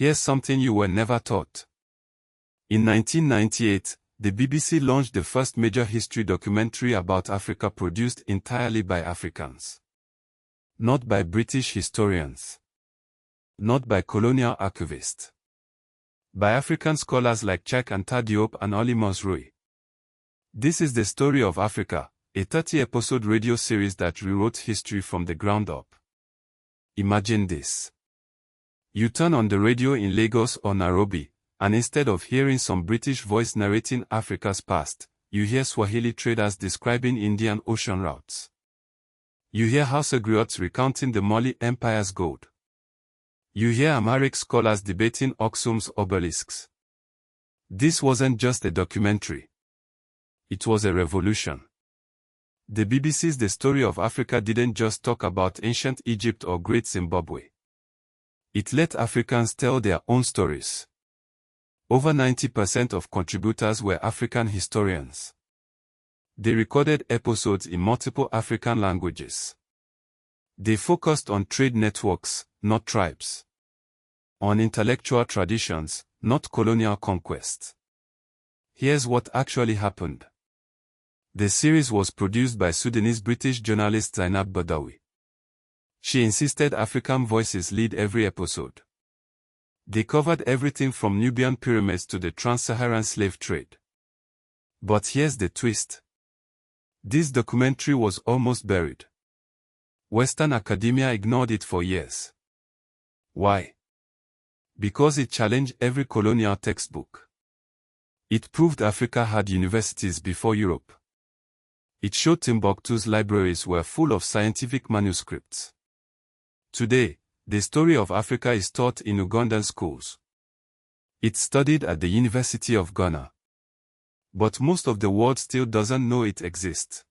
Here's something you were never taught. In 1998, the BBC launched the first major history documentary about Africa produced entirely by Africans. Not by British historians. Not by colonial archivists. By African scholars like Cheikh Anta Diop and Oli Mosrui. This is the story of Africa, a 30-episode radio series that rewrote history from the ground up. Imagine this. You turn on the radio in Lagos or Nairobi, and instead of hearing some British voice narrating Africa's past, you hear Swahili traders describing Indian Ocean routes. You hear Hausa griots recounting the Mali Empire's gold. You hear Amharic scholars debating Aksum's obelisks. This wasn't just a documentary. It was a revolution. The BBC's The Story of Africa didn't just talk about ancient Egypt or Great Zimbabwe. It let Africans tell their own stories. Over 90% of contributors were African historians. They recorded episodes in multiple African languages. They focused on trade networks, not tribes. On intellectual traditions, not colonial conquest. Here's what actually happened. The series was produced by Sudanese-British journalist Zainab Badawi. She insisted African voices lead every episode. They covered everything from Nubian pyramids to the trans-Saharan slave trade. But here's the twist. This documentary was almost buried. Western academia ignored it for years. Why? Because it challenged every colonial textbook. It proved Africa had universities before Europe. It showed Timbuktu's libraries were full of scientific manuscripts. Today, the story of Africa is taught in Ugandan schools. It's studied at the University of Ghana. But most of the world still doesn't know it exists.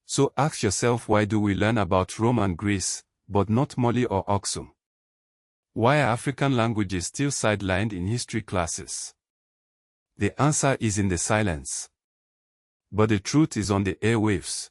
So ask yourself, why do we learn about Rome and Greece, but not Mali or Aksum? Why are African languages still sidelined in history classes? The answer is in the silence. But the truth is on the airwaves.